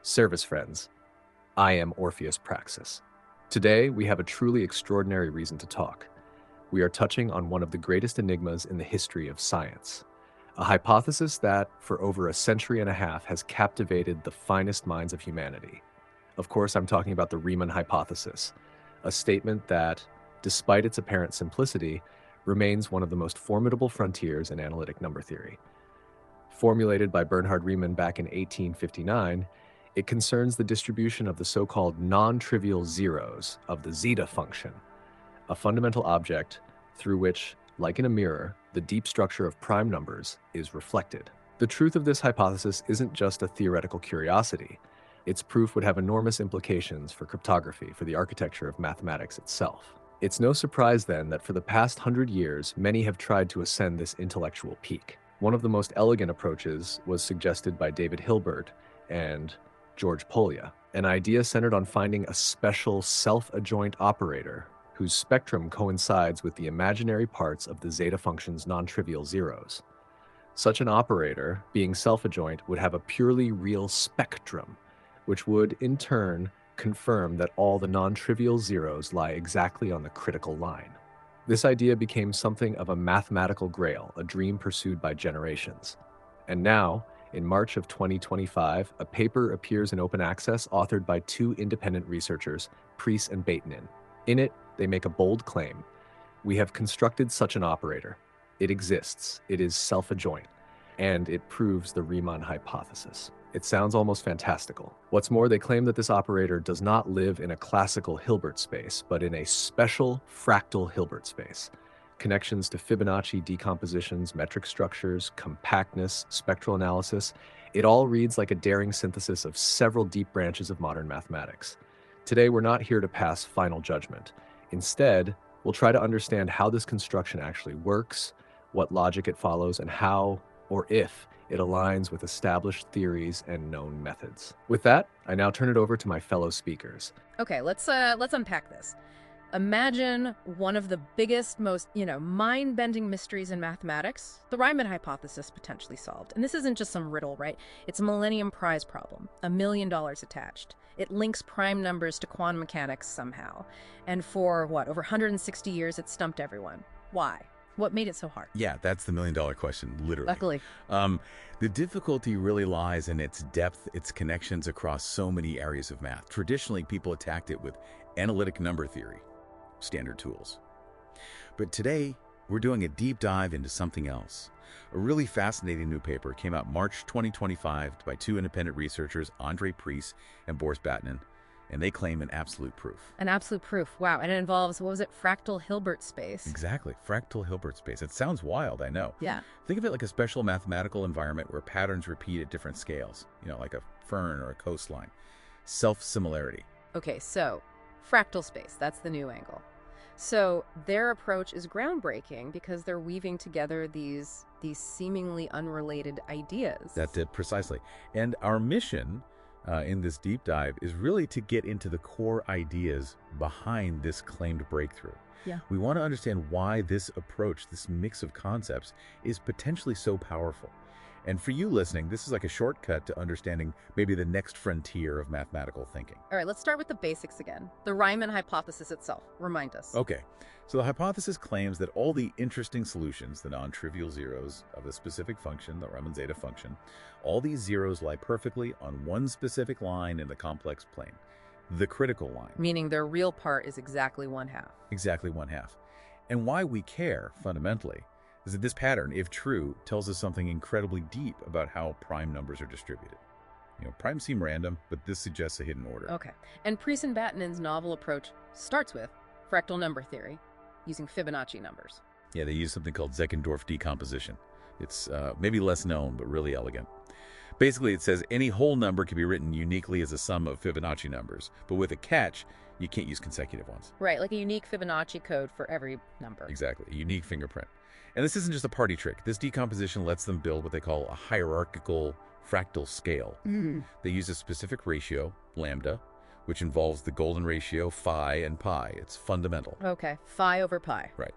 Service friends, I am Orpheus Praxis. Today, we have a truly extraordinary reason to talk. We are touching on one of the greatest enigmas in the history of science, a hypothesis that, for over a century and a half, has captivated the finest minds of humanity. Of course, I'm talking about the Riemann Hypothesis, a statement that, despite its apparent simplicity, remains one of the most formidable frontiers in analytic number theory. Formulated by Bernhard Riemann back in 1859, it concerns the distribution of the so-called nontrivial zeros of the zeta function, a fundamental object through which, like in a mirror, the deep structure of prime numbers is reflected. The truth of this hypothesis isn't just a theoretical curiosity. Its proof would have enormous implications for cryptography, for the architecture of mathematics itself. It's no surprise then that for the past 100 years, many have tried to ascend this intellectual peak. One of the most elegant approaches was suggested by David Hilbert and George Polya, an idea centered on finding a special self-adjoint operator whose spectrum coincides with the imaginary parts of the zeta function's nontrivial zeros. Such an operator, being self-adjoint, would have a purely real spectrum, which would, in turn, confirm that all the nontrivial zeros lie exactly on the critical line. This idea became something of a mathematical grail, a dream pursued by generations. And now, in March of 2025, a paper appears in open access authored by two independent researchers, Preece and Bateman. In it, they make a bold claim. We have constructed such an operator. It exists, it is self-adjoint, and it proves the Riemann hypothesis. It sounds almost fantastical. What's more, they claim that this operator does not live in a classical Hilbert space, but in a special fractal Hilbert space. Connections to Fibonacci decompositions, metric structures, compactness, spectral analysis, it all reads like a daring synthesis of several deep branches of modern mathematics. Today, we're not here to pass final judgment. Instead, we'll try to understand how this construction actually works, what logic it follows, and how, or if, it aligns with established theories and known methods. With that, I now turn it over to my fellow speakers. Okay, let's unpack this. Imagine one of the biggest, most, mind-bending mysteries in mathematics, the Riemann hypothesis potentially solved. And this isn't just some riddle, right? It's a Millennium Prize problem, $1 million attached. It links prime numbers to quantum mechanics somehow. And for, over 160 years, it stumped everyone. Why? What made it so hard? Yeah, that's the million-dollar question, literally. Luckily. The difficulty really lies in its depth, its connections across so many areas of math. Traditionally, people attacked it with analytic number theory, standard tools. But today, we're doing a deep dive into something else. A really fascinating new paper came out March 2025 by two independent researchers, Preece and Boris Batnin, and they claim an absolute proof. An absolute proof, wow. And it involves, Fractal Hilbert Space. Exactly, Fractal Hilbert Space. It sounds wild, I know. Yeah. Think of it like a special mathematical environment where patterns repeat at different scales, like a fern or a coastline. Self-similarity. Okay, so fractal space, that's the new angle. So their approach is groundbreaking because they're weaving together these seemingly unrelated ideas. That's it, precisely. And our mission in this deep dive is really to get into the core ideas behind this claimed breakthrough. Yeah. We want to understand why this approach, this mix of concepts, is potentially so powerful. And for you listening, this is like a shortcut to understanding maybe the next frontier of mathematical thinking. All right, let's start with the basics again. The Riemann hypothesis itself. Remind us. Okay, so the hypothesis claims that all the interesting solutions, the non-trivial zeros of a specific function, the Riemann zeta function, all these zeros lie perfectly on one specific line in the complex plane, the critical line. Meaning their real part is exactly 1/2. Exactly 1/2. And why we care, fundamentally, is that this pattern, if true, tells us something incredibly deep about how prime numbers are distributed. Primes seem random, but this suggests a hidden order. Okay. And Preece and Batnin's novel approach starts with fractal number theory, using Fibonacci numbers. Yeah, they use something called Zeckendorf decomposition. It's maybe less known, but really elegant. Basically, it says any whole number can be written uniquely as a sum of Fibonacci numbers, but with a catch, you can't use consecutive ones. Right, like a unique Fibonacci code for every number. Exactly, a unique fingerprint. And this isn't just a party trick. This decomposition lets them build what they call a hierarchical fractal scale. They use a specific ratio, lambda, which involves the golden ratio phi and pi. It's fundamental. Okay, phi over pi. Right.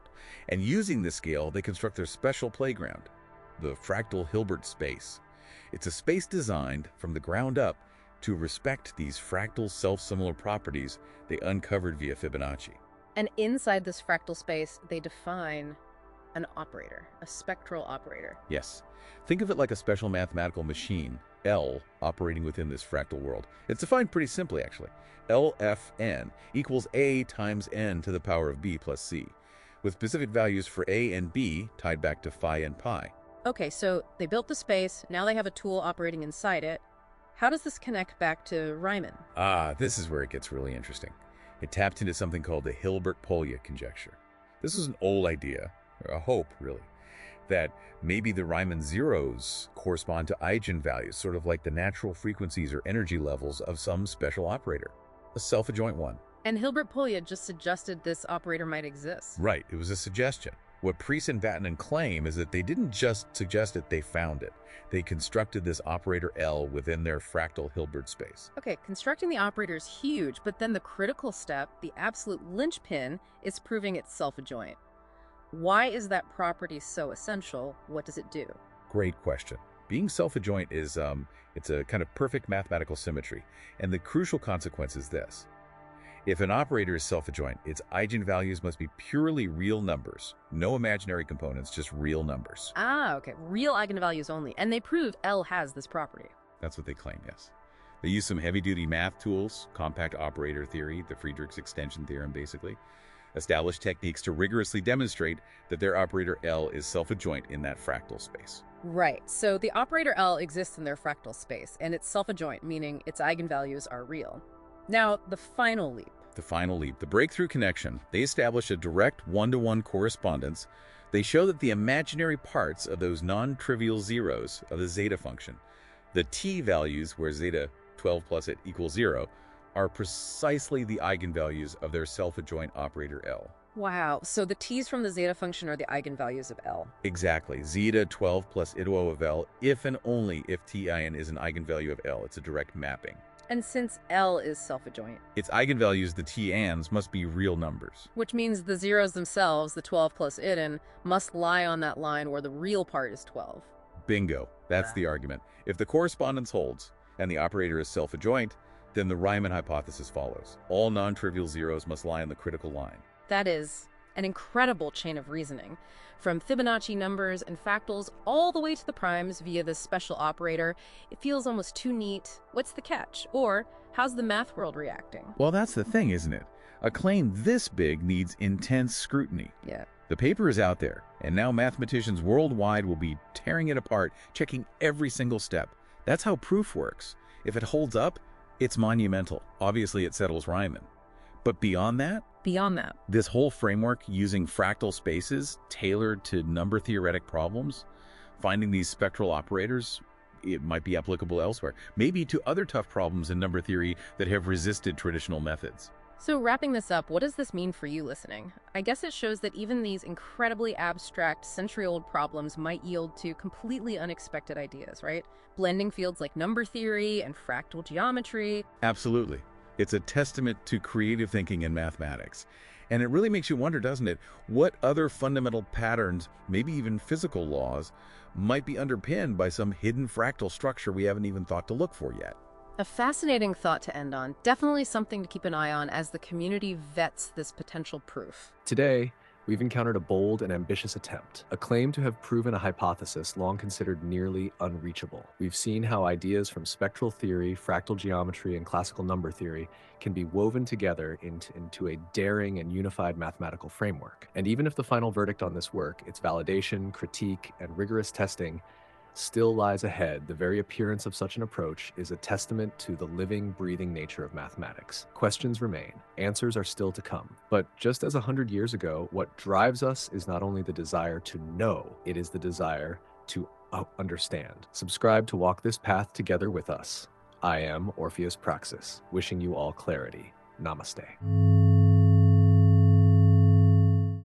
And using this scale, they construct their special playground, the Fractal Hilbert Space. It's a space designed from the ground up to respect these fractal self-similar properties they uncovered via Fibonacci. And inside this fractal space, they define an operator, a spectral operator. Yes. Think of it like a special mathematical machine, L, operating within this fractal world. It's defined pretty simply, actually. LFN equals A times N to the power of B plus C, with specific values for A and B tied back to phi and pi. Okay, so they built the space, now they have a tool operating inside it. How does this connect back to Riemann? This is where it gets really interesting. It tapped into something called the Hilbert conjecture. This was an old idea, or a hope, really, that maybe the Riemann zeros correspond to eigenvalues, sort of like the natural frequencies or energy levels of some special operator, a self-adjoint one. And Hilbert just suggested this operator might exist. Right, it was a suggestion. What Priest and Vatanen claim is that they didn't just suggest it, they found it. They constructed this operator L within their fractal Hilbert space. Okay, constructing the operator is huge, but then the critical step, the absolute linchpin, is proving it's self-adjoint. Why is that property so essential? What does it do? Great question. Being self-adjoint is, it's a kind of perfect mathematical symmetry. And the crucial consequence is this. If an operator is self-adjoint, its eigenvalues must be purely real numbers. No imaginary components, just real numbers. Okay. Real eigenvalues only. And they proved L has this property. That's what they claim, yes. They use some heavy-duty math tools, compact operator theory, the Friedrichs extension theorem, basically, established techniques to rigorously demonstrate that their operator L is self-adjoint in that fractal space. Right. So the operator L exists in their fractal space, and it's self-adjoint, meaning its eigenvalues are real. Now, the final leap. The breakthrough connection, they establish a direct one-to-one correspondence. They show that the imaginary parts of those non-trivial zeros of the zeta function, the t values where zeta 12 plus it equals 0, are precisely the eigenvalues of their self-adjoint operator L. Wow. So the t's from the zeta function are the eigenvalues of L. Exactly. Zeta 12 plus ito of L, if and only if tin is an eigenvalue of L. It's a direct mapping. And since L is self-adjoint, its eigenvalues, the tans, must be real numbers. which means the zeros themselves, the 12 plus iden, must lie on that line where the real part is 12. Bingo. That's the argument. If the correspondence holds and the operator is self-adjoint, then the Riemann hypothesis follows. All non-trivial zeros must lie on the critical line. That is an incredible chain of reasoning, from Fibonacci numbers and fractals all the way to the primes via this special operator. It feels almost too neat. What's the catch? Or how's the math world reacting? Well, that's the thing, isn't it? A claim this big needs intense scrutiny. Yeah. The paper is out there, and now mathematicians worldwide will be tearing it apart, checking every single step. That's how proof works. If it holds up, it's monumental. Obviously, it settles Riemann. But beyond that, this whole framework using fractal spaces tailored to number theoretic problems, finding these spectral operators, it might be applicable elsewhere, maybe to other tough problems in number theory that have resisted traditional methods. So wrapping this up, what does this mean for you listening? I guess it shows that even these incredibly abstract, century-old problems might yield to completely unexpected ideas, right? Blending fields like number theory and fractal geometry. Absolutely. It's a testament to creative thinking in mathematics. And it really makes you wonder, doesn't it, what other fundamental patterns, maybe even physical laws, might be underpinned by some hidden fractal structure we haven't even thought to look for yet. A fascinating thought to end on. Definitely something to keep an eye on as the community vets this potential proof. Today, we've encountered a bold and ambitious attempt, a claim to have proven a hypothesis long considered nearly unreachable. We've seen how ideas from spectral theory, fractal geometry, and classical number theory can be woven together into a daring and unified mathematical framework. And even if the final verdict on this work, its validation, critique, and rigorous testing, still lies ahead, the very appearance of such an approach is a testament to the living, breathing nature of mathematics. Questions remain. Answers are still to come. But just as 100 years ago, what drives us is not only the desire to know, it is the desire to understand. Subscribe to walk this path together with us. I am Orpheus Praxis, wishing you all clarity. Namaste.